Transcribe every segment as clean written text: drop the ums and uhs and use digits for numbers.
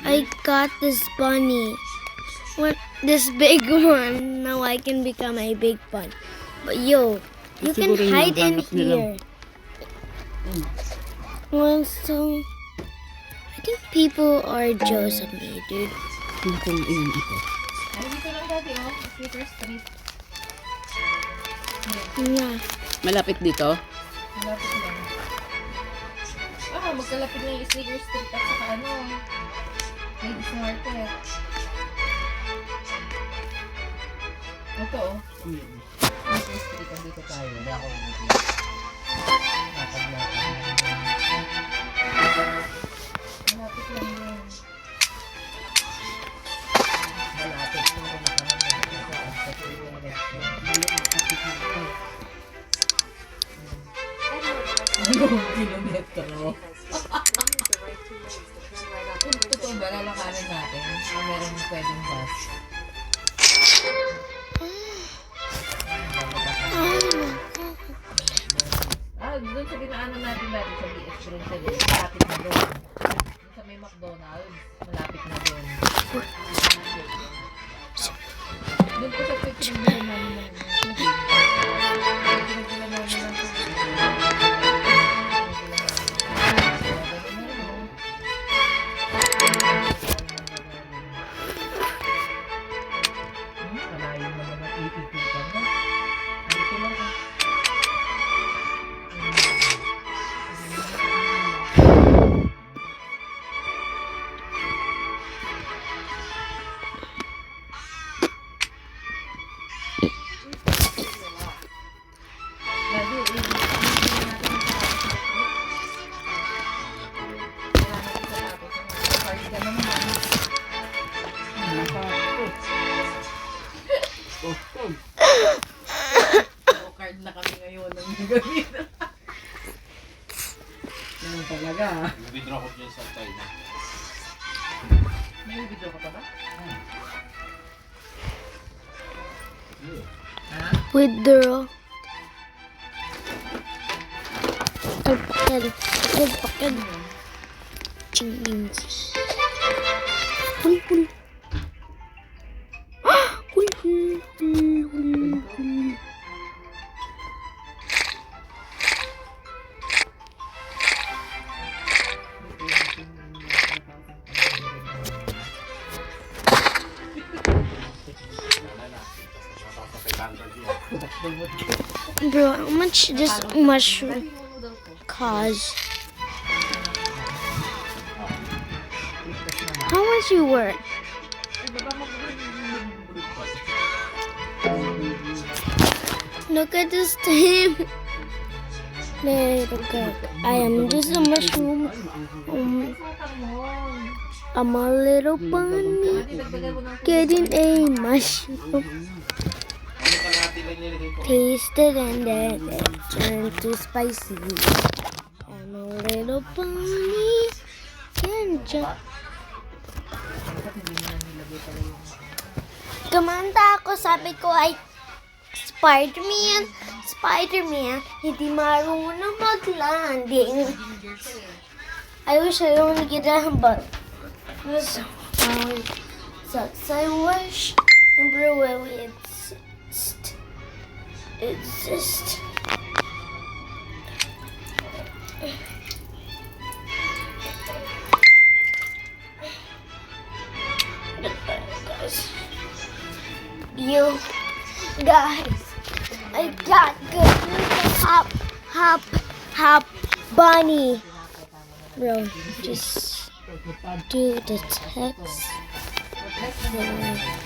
I got this bunny. What? This big one. Now I can become a big bunny. But yo, you can Siguro yung hide in hanap nila. here. Well, so I think people are jealous of me, dude. Yung kung iyon ito. Ay, dito lang dati, oh. Slicker Street. Yeah. Malapit dito. Malapit lang. Magkalapit na yung Slicker Street at saka ano, Ladies Market. Ito, oh. Slicker Street, andito tayo. Hindi ako lakad-lakad. Malapit lang yun. Malapit. Kilometro. Totoo ba, lalakarin natin? O meron pwedeng bus? Doon sa dinaanan natin dati sa BS Grocery, malapit na doon. Doon sa may McDonald's, malapit na doon. Doon po sa pinagbilan namin ng tubig. Pinagbilan namin ng tubig. Kalayo naman ang itiputan mo. Dito lang ah. Card na kami ngayon ng gagawin. Yan talaga. Withdraw ko dyan sa China. May video ka pa ba? Ha? Withdraw. Pakil. Pakil. Ching. Hul. Hul. Bro, how much this mushroom cost? How much you worth? Look at this thing. Look at I am just a mushroom. I'm a little bunny getting a mushroom. Tasted and then it turned to spicy. I'm a little bunny can jump. Kumanta ako, sabi ko ay Spider-Man, hindi marunong mag-landing. I wish I only get that, but this sucks. I wish remember where we exist. You guys, I got good hop bunny. Bro, just do the text.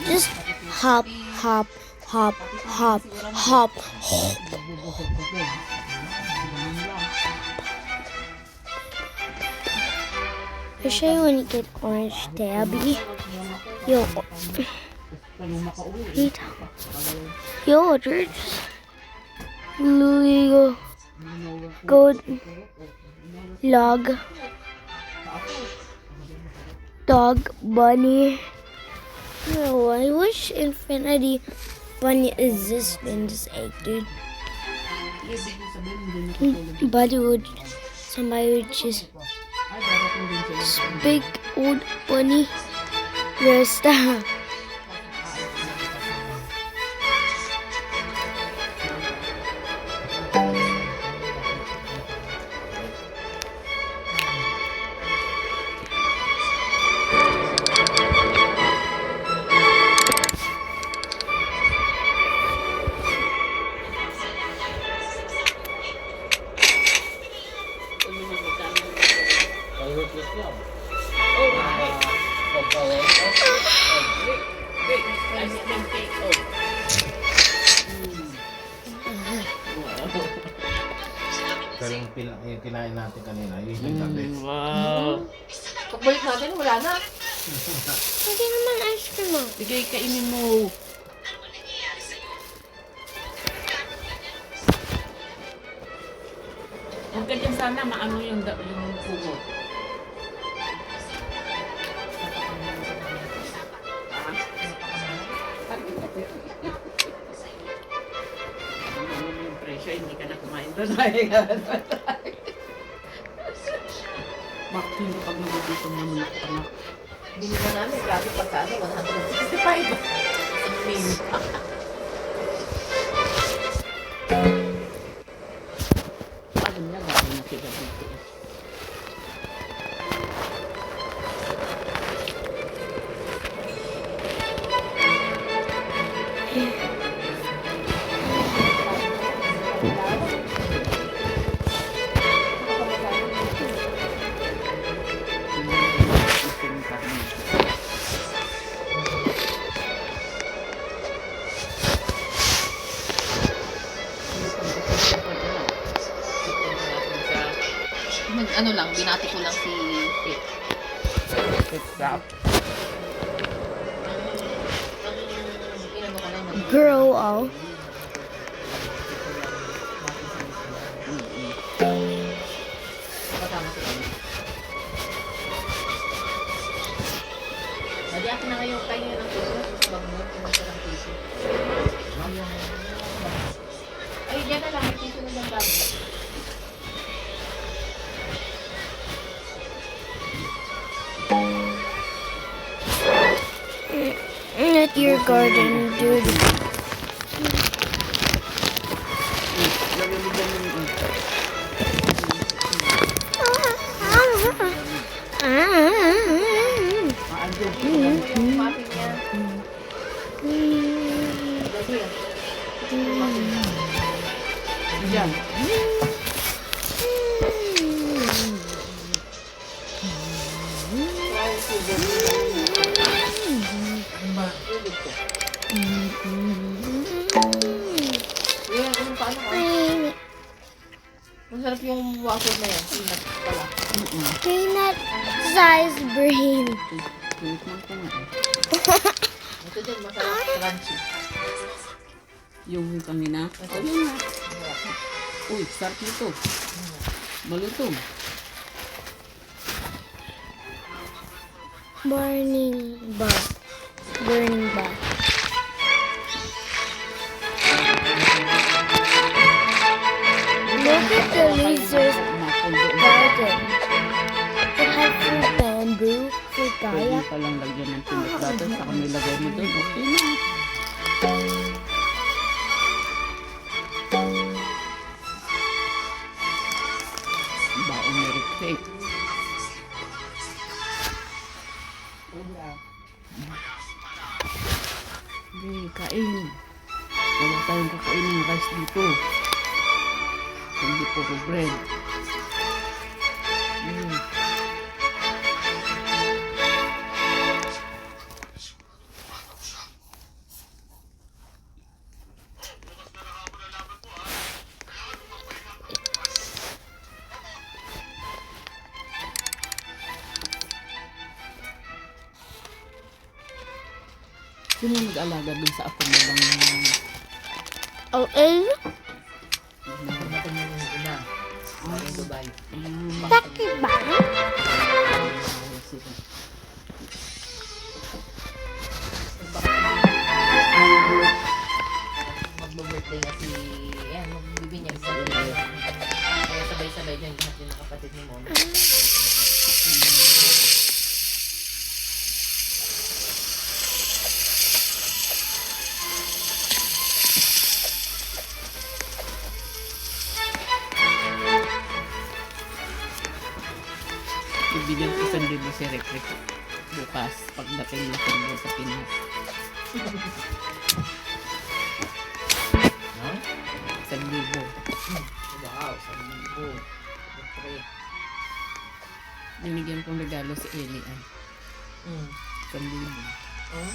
Just hop. I'll show you when you get orange tabby. Yo, George. Louis, go log, dog, bunny. No, I wish Infinity Bunny exists in this egg, dude. Somebody would just Big old bunny. Resta. Pag-hot lang. Pero yung kinain natin kanina, yun yung gabi. Wow. Pagbalik natin, wala na. Hindi naman ice cream mo. Sige, kainin mo. Huwag ka dyan sana maano yung pugo. Ano yung presyo, hindi ka na kumain doon. Bakit hindi pag nagugutom naman ako, anak? Binila namin, grabe pagkano, 165. Isang meal. Alam niya, gawin na sila dito. Ano lang, binati ko lang si Kate. Stop. Inano ko lang, Grow all. kasama si Kate. Lagi ako na ngayon tayo ng puso. Wag mo, pumunta ng puso. Ay, dyan na lang. May puso na lang bago. Not your garden, dude. Yung muffin niya. Lagi yan. Diyan. Yan, ano paano ka? Masarap yung waffle na yan. Peanut pala. Peanut size brain. Tikman ko nga. Ito din, masarap. Crunchy. Yung kanina. Oh, yun nga. Uy, sarap nito. Malutong. Burning bath. Burning bath. Look at the lizard's garden. It has some bamboo for Pwede kayak. pa lang lagyan ng peanut butter. Saka may lagay mo doon. Okay na. Baon na recheck. Hindi, kain. Wala tayong kakain ng rice dito. Hindi puro bread. Sino nag-alaga dun sa ako mo lang? Oh, eh? Natin yung ina. Yung Dubai. Bakit ba? Sige. Magbo-birthday nga si... Yan, magbibinyag sa Dubai. Kaya sabay-sabay dyan lahat yung kapatid ni Mom. regalo si Rick bukas pagdating natin doon sa Pinas. No? 1,000. Wow, 1,000. Tre. Binigyan kong regalo si Eli ay. 1,000. Oh,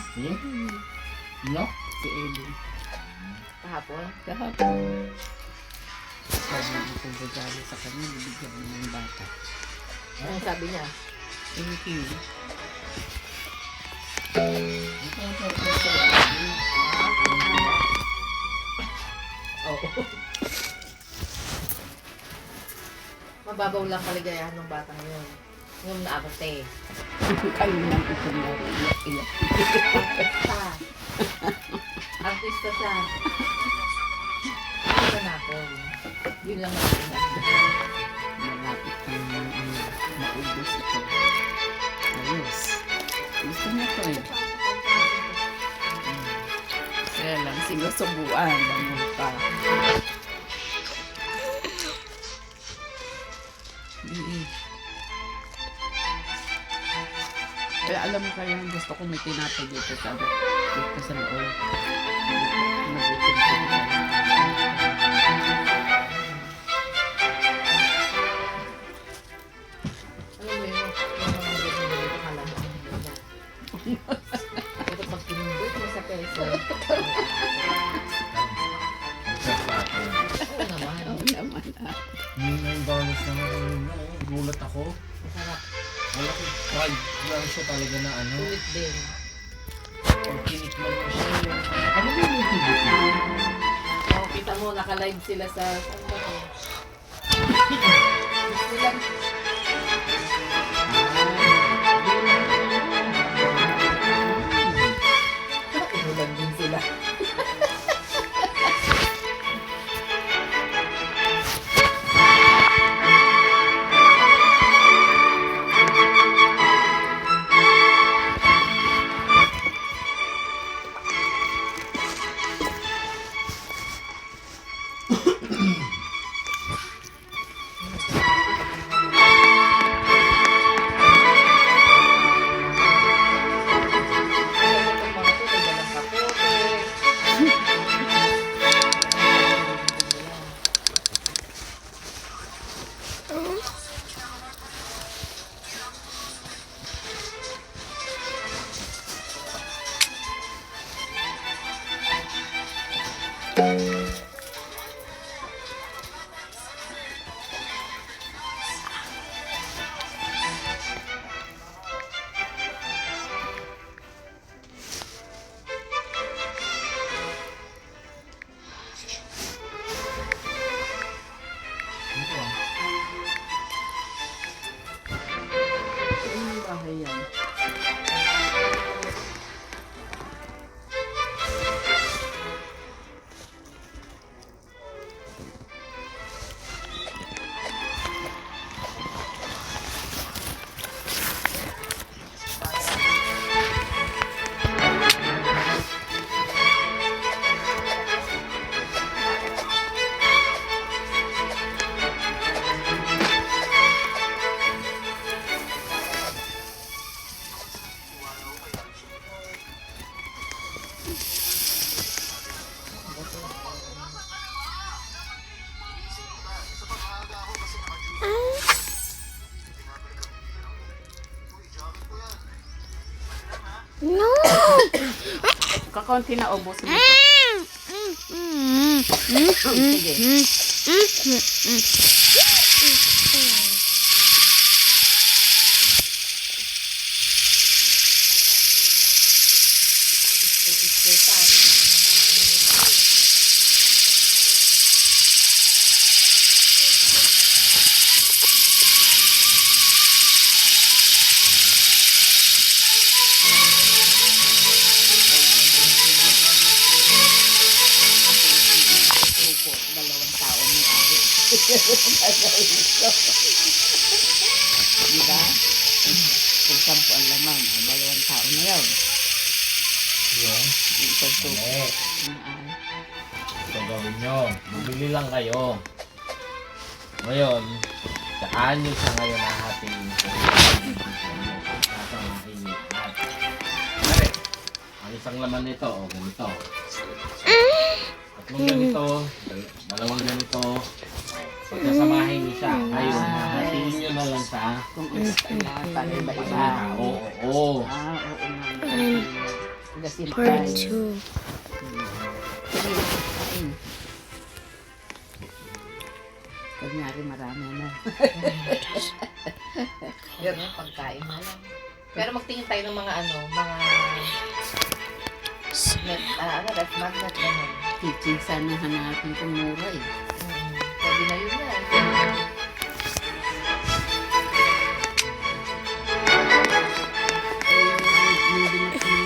No? Si Eli. kahapon. Kahapon. Sabi kong regalo sa kanya, bibigyan mo ng bata. Anong sabi niya? Thank you. Oo. Mababaw lang kaligayahan ng batang yun. Yung naabate. Kayo nang ito na iyak-iyak. Artista. Artista siya. Ano na ako? Yun lang natin. Malapit kang maubos ito. Ayos. Gusto niya to eh. Kaya lang sinusubuan. Bangon pa. Kaya alam mo kaya gusto ko may tinapay dito sa loob. Nagutom ko. Alam mo yun, yung mga dito kala mo. Ito pag pinundot mo sa peso. Except sa akin. Oo naman. Oo naman ah. Yung bonus naman kanina, gulat ako. Masarap. Wala ko fried lang siya talaga na ano. Sulit din. Pag tinikman mo siya, ano ba yung tibit? Oo, kita mo, naka-live sila sa... Ano ba to? Silang... Inulan din sila. Itong mga to, may dalang kapote. Ito ah. Ano yung bahay yan? No! Kakaunti na ubos mo ito. Sige. Opo, 2 tao may ari. Diba? Kung 10 ang laman, 2 tao na yun. Yung Yung isang suko. mali. Ang ari. Ito gawin nyo. Bumili lang kayo. Ngayon, saan nyo siya ngayon hahatiin? isang laman nito, o ganito. Tatlong ganito, dalawang ganito. Pagkasamahin niyo siya. Ayun, hatiin niyo na lang sa Kung isa lang, para iba-iba. oo, oo. Oo nga. And Gasin part tayo. 2. Sige, kain. Kunyari marami na. Pero pagkain na lang. Pero magtingin tayo ng mga mga ref magnet naman. Teaching sana hanapin kung mura eh. Pwede na yun na. Nung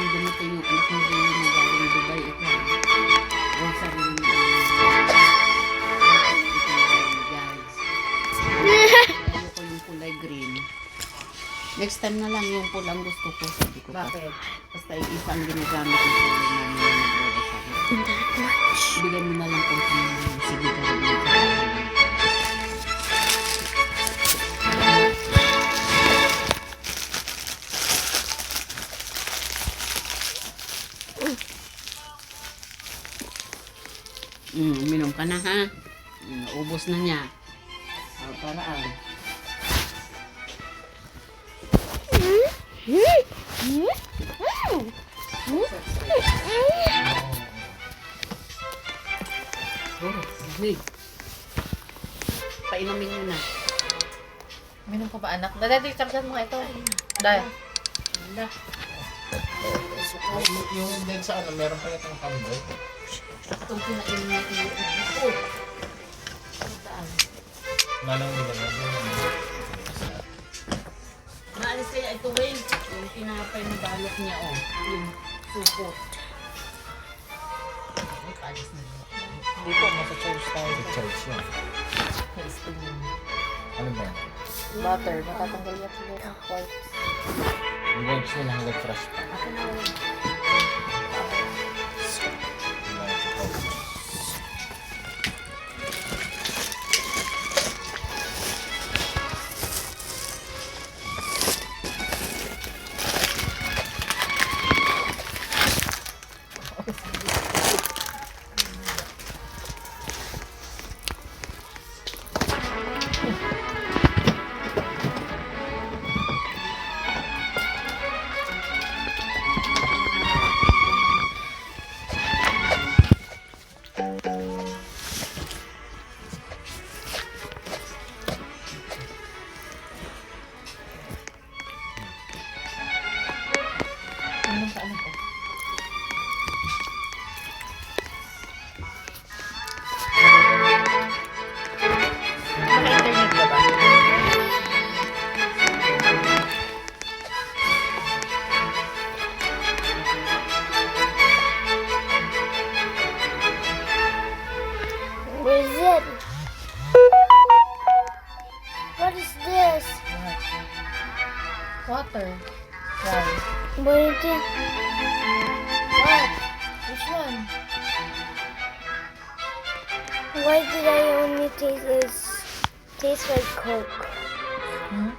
dumating yung anak mo rin na galing Dubai, ito. O sabi ng guys. Ayoko yung kulay green. Next time na lang yung pulang gusto ko. Sabi ko pa. Bakit? Basta yung isang ginagamit yung kulay namin na nagbabasabi. That much. Bigyan mo na lang kung sige ka rin. Uminom ka na ha. Naubos na niya. Paraan. Wait. Painumin mo na. Minum ko ba anak? Dada, chargan mo nga ito. Dada. Yung din sa ano, meron pa itong tambay. Itong pinainom natin yung ito. Manang nila na Naalis kaya ito, Wayne. Yung tinapay na balot niya, oh. Yung supot. Ay, paalis na niya. Hindi po, masa-charge tayo. Charge yan. May spoon yun. Ano ba yan? Butter. Matatanggal yan siguro ang quartz. Yung webs nila hanggang fresh pa. Ako na yun. Minum ka anak ko. Naka-internet ka ba? Where is it? What is this? Water. Why? Where is it? What? Which one? Why did I only taste this? Tastes like Coke. Hmm?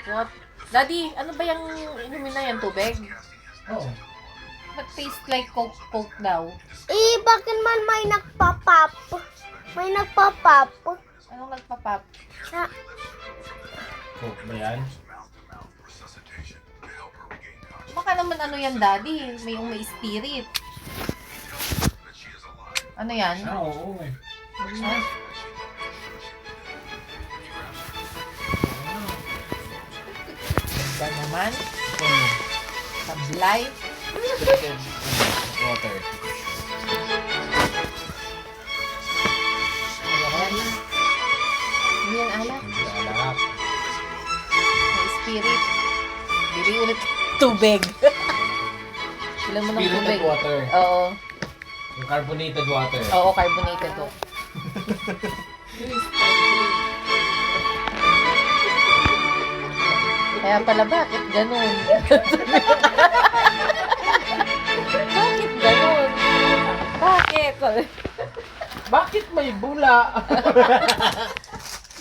What? Daddy, ano ba yung inumin na yan? Tubig? Oo. But taste like Coke daw. Eh, bakit man may nagpa-pop? May nagpa-pop. Anong nagpa-pop? Sa, Coke ba yan? Baka naman ano yan, Daddy? May spirit. Ano yan? Oo. Ah. Ba naman? Sablay? Water. Ayan. Ano yan, alak? Hindi alak. May spirit. Bili ulit tubig. Bilang mo ng tubig. Spirited water. Oo. Yung carbonated water. Oo, carbonated to. Kaya pala, bakit ganun? Bakit ganun? Bakit? Bakit may bula?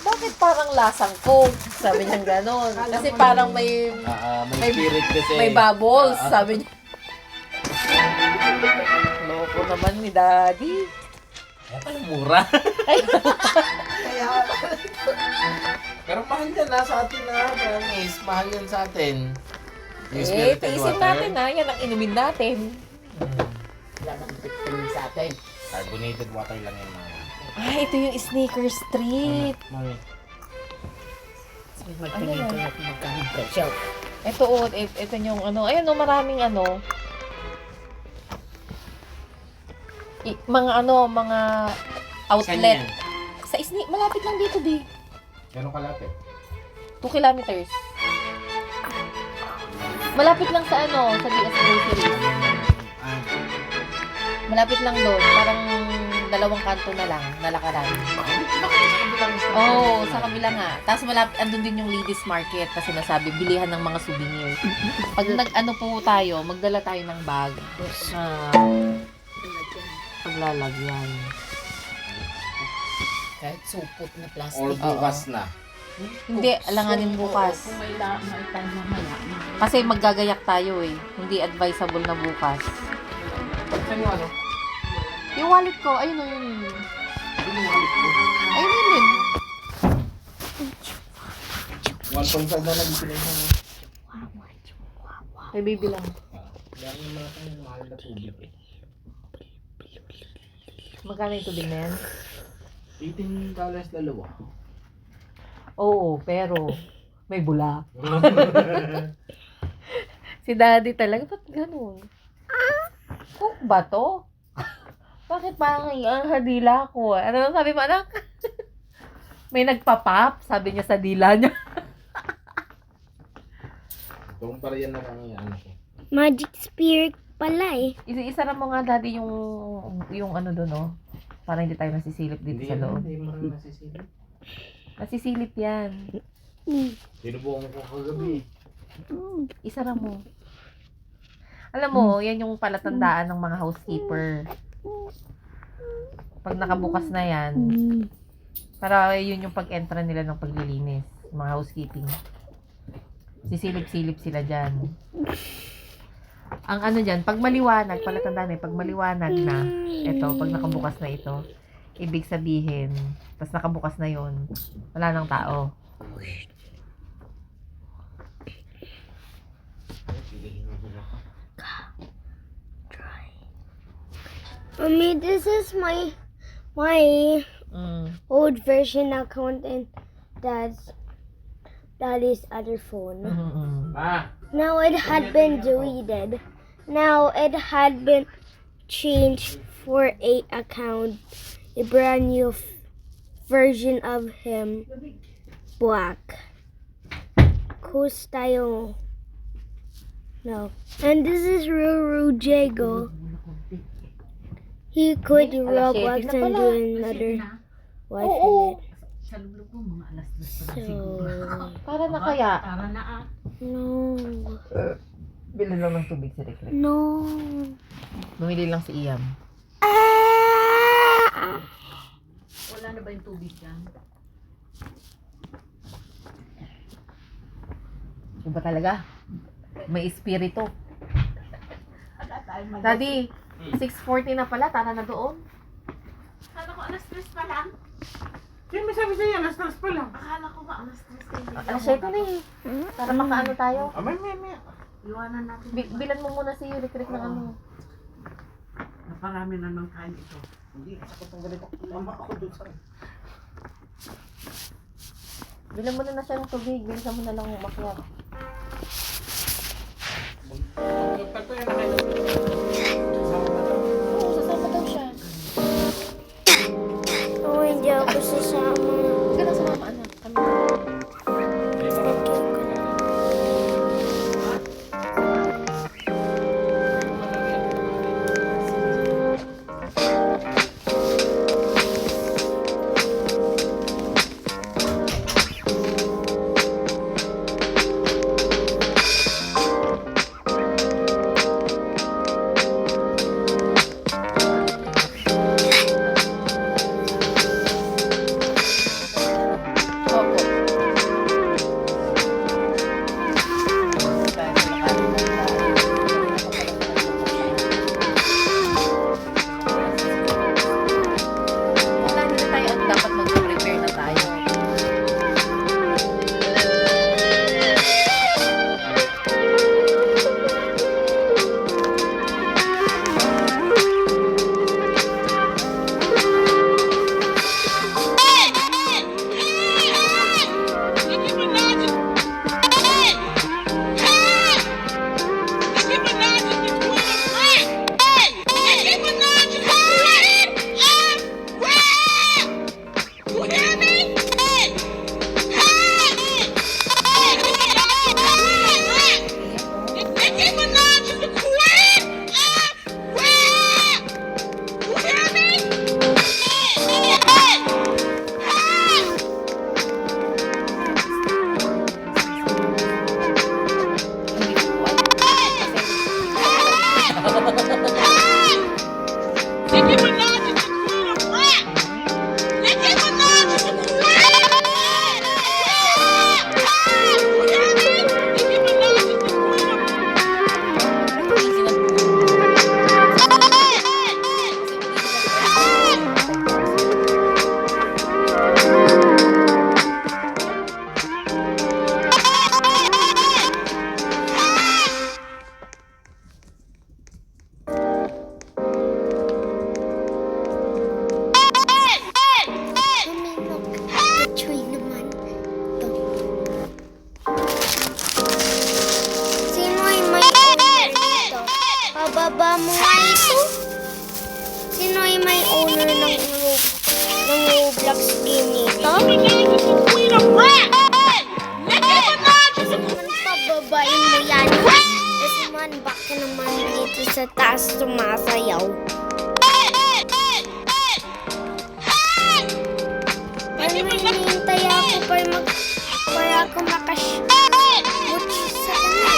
Bakit parang lasang Coke? Sabi niya ganun. Kasi parang may May spirit kasi. may bubbles, sabi niya. Loko naman ni Daddy. Kaya pala mura. Pero mahal yan sa atin promise. Mahal yan sa atin. Yung spirited Tiisin water. natin yan ang inumin natin. Wala nang tingin sa atin. Carbonated water lang yan mga. Ito yung Sneakers Street. Mami. Magtingin ko na kung magkano presyo. Ito yung ayan maraming mga outlet. Saan yan? Sa malapit lang dito, Bi. Gano'ng kalapit? 2 kilometers. Malapit lang sa sa DS Groceries. Malapit lang doon. Parang 2 kanto na lang, nalakaran. Sa kabila nga. Tapos andun din yung ladies market kasi nasabi, bilihan ng mga souvenir. Pag po tayo, magdala tayo ng bag. Paglalagyan. Kahit supot na Or plastic. bukas na. Hindi, alanganin bukas. Kung may time mamaya. Kasi maggagayak tayo Hindi advisable na bukas. Saan yung ano? Yung wallet ko, ayun yun. Ayun yun. 1.5 na lang pinag-ano. Kay baby lang. Dami naman ang mahal na tubig Magkano yung tubig na yan? $18 dalawa. Oo, pero may bulak. Si Daddy talaga, ba't ganun? Coke ba to? Bakit parang ang hadila ko? Ano sabi mo, anak? May nagpa-pop, sabi niya sa dila niya. Kung para yan na lang yan. Magic spirit pala Isa-isa mo nga, Daddy, yung doon, para hindi tayo nasisilip dito sa loob. Hindi mo rin nasisilip. Nasisilip yan. Sinubukan ko kagabi. Isara mo. Alam mo, yan yung palatandaan ng mga housekeeper. Pag nakabukas na yan, para yun yung pag-entra nila ng paglilinis, mga housekeeping. Sisilip-silip sila dyan. Ang dyan, pag maliwanag, palatandaan pag maliwanag na, pag nakabukas na ito, ibig sabihin, tas nakabukas na yun, wala nang tao. Mommy, this is my old version account and daddy's other phone. Now it had been deleted. Now it had been changed for a account, a brand new version of him, black, cool style. No, and this is Ruru Jago. He could Roblox and do another life in it. Sa loob mo, mga alas 2 pa na siguro. So, Para na kaya? Para na no, Bili lang ng tubig si Rick. no. Bumili lang si Iam. Wala na ba yung tubig dyan? Iba talaga. May espiritu. Wala tayo mag- Daddy, 6:40 na pala. Tara na doon. Akala ko alas 3 pa lang. Sino may sabi sa'yo? Alas 3 pa lang. Akala ko ba alas 3 kayo. Alas 7 na Para makaano tayo. May. Iwanan natin. Bilan mo muna si Rick ng ano. Naparami na ng kain ito. Hindi, sakot ang ganito. Mama ako doon sa... Bilan mo na siya ng tubig. Bilisan mo na lang umakyat. Pagpatuyan na kayo. Oo, sasama daw siya. Oh, hindi ako sasama. Huwag ka na sumama, anak. Kami na. Roblox game nito. Kasi naman pababain mo yan. Kasi man, baka naman dito sa taas sumasayaw. Pero may hinihintay ako para ako makash-watch sa kanila.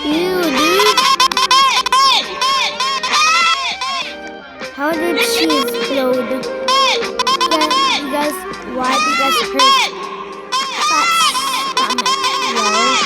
Ew, dude. How did she explode? Because why? Because her stomach, lol.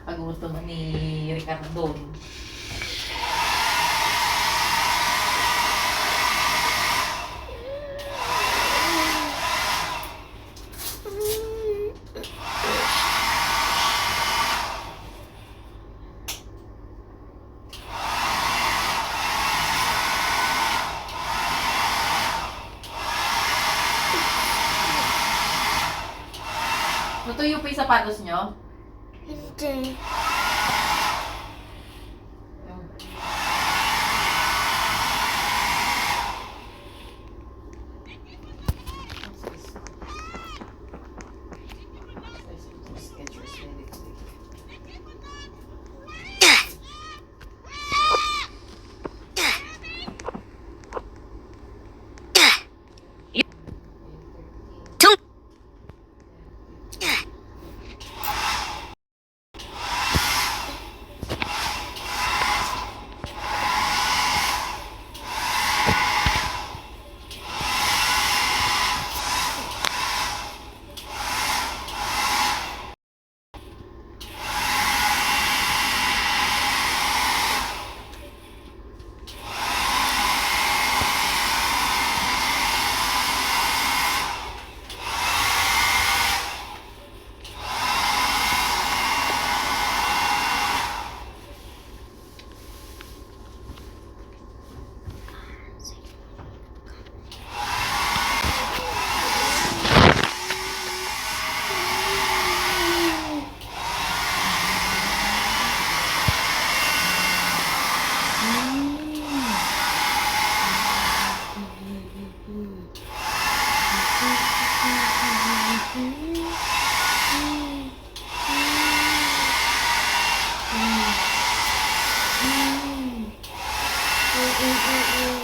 Pagutom ni Ricardo. sapatos nyo? Hindi.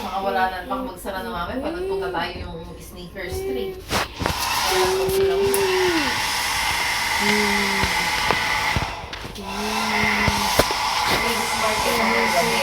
Makawala na, baka magsara na mami pag nagpunta tayo yung sneakers tree. Kaya lang sila mo. Ladies market na ng gabi.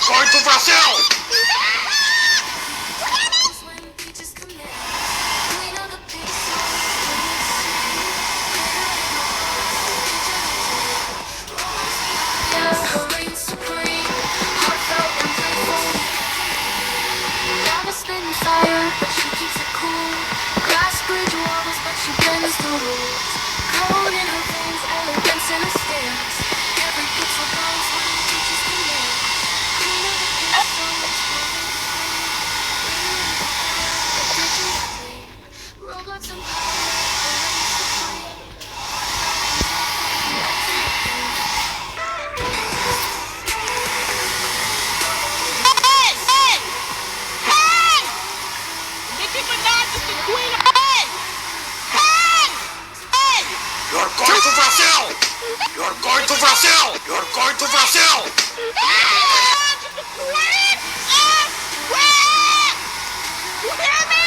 Going to Brazil! You're going to Brazil! You're going to Brazil! You're going to Brazil! You hear me?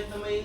wallet na may...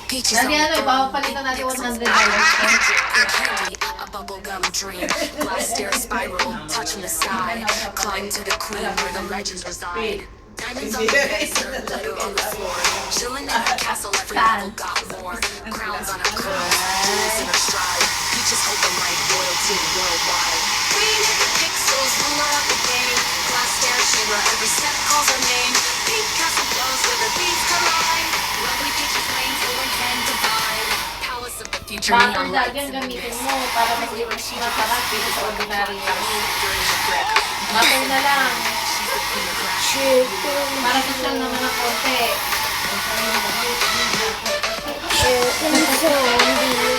Peaches Dati on ano, the ipapalitan natin $100. carry a bubblegum dream. Glass stair spiral, touching the sky. Climb to the queen where the legends reside. Diamonds on the dresser, glitter on the floor. Chilling in her castle, every level got more. Crowns on her curls, jewels in her stride. Peaches hold the light, royalty worldwide. Queen hit the pixels, ruler of the game. Glass stair shimmer, every step calls her name. Pink castle glows where the beats collide. Lovely peaches reign, full intent divine. Palace of the future, neon Bakit lights yan in the gamitin mist. mo para mas masarap dito sa ordinary lang. Bakit na lang. Chicken. Para social naman ng konti. Chicken zombie.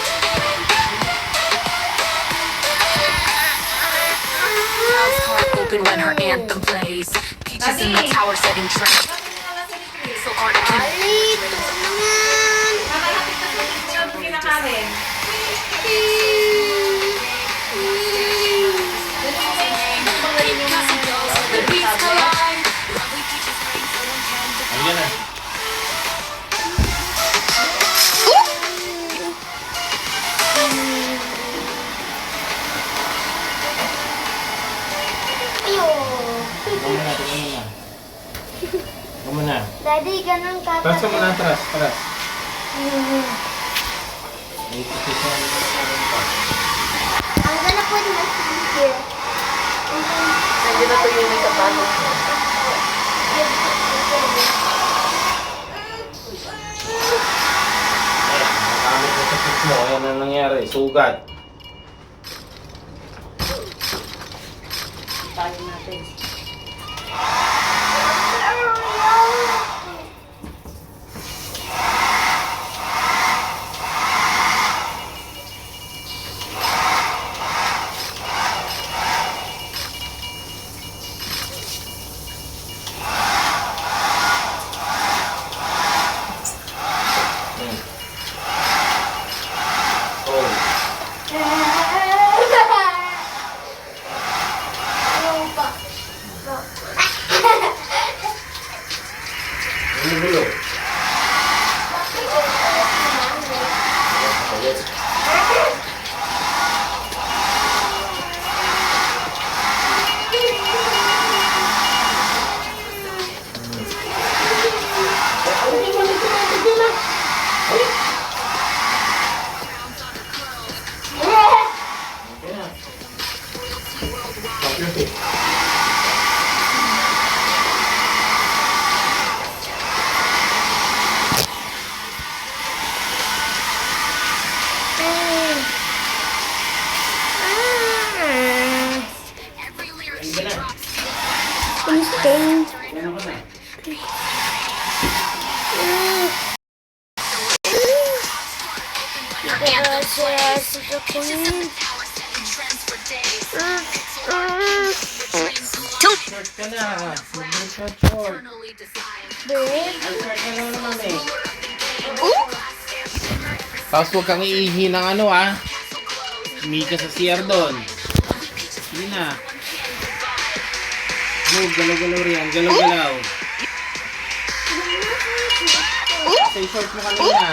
House heart open when her anthem plays. Peaches in the tower setting trends. So art can Alito naman. Makalapit na sa yung kinakain. the beats collide. Lovely peaches reign, full intent divine. Ayan na. Ayun. Tingnan mo na. Daddy, ganun ka. Taras ka muna, taras. May position pa. I'm gonna put my feet here. Hindi na to yung sapatos. Nakamit mo sa kids mo. Ayan ang nangyari. Sugat. Tayo natin. Ayan. Oh. Gulo-gulo. Every lyric she drops. Instinct. Ano ka na? Gracias, the queen. Tower setting trends for days. Short ka na. Sobrang short. Eternally designed. Babe. Short ka na naman eh. Glass stair shimmer, every Tapos huwag kang iihi ng ano ah. Hindi ka sa CR doon. Hindi na. Move, galaw-galaw riyan. Galaw-galaw. Stay short mo kanina.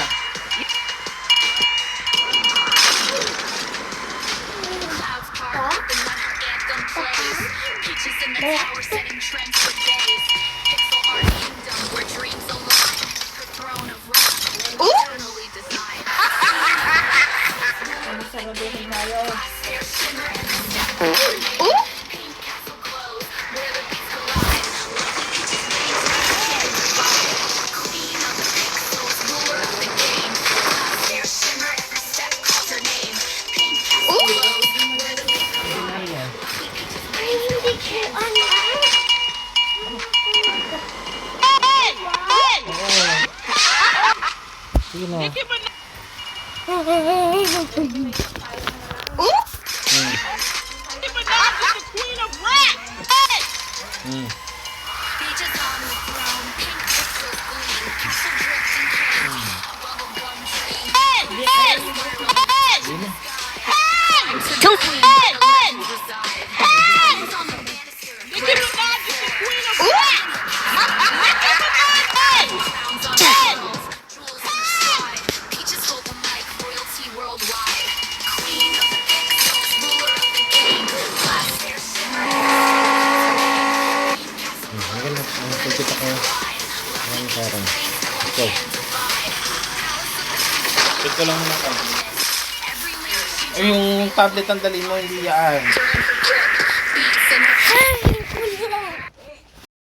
clouds part open when her anthem plays. Peaches in the tower setting trends for days. Pixel art kingdom where dreams align. Her throne of rock eternally designed. Glass stair shimmer, every step calls her name. Pink castle glows where the beats collide. Lovely peaches reign, divine. Queen of the pixels, ruler of the game. Glass stair shimmer, every step calls her name. Pink castle glows where the beats collide. Peaches reign, full intent. Sige na. Peaches on the throne, pink pixels gleam. Castle drifting home, a bubblegum dream. To the queen, the legends reside. Hands on the banister, crowns on Ito. Ito lang muna ka. Ay, yung tablet ang dalhin mo, hindi yan.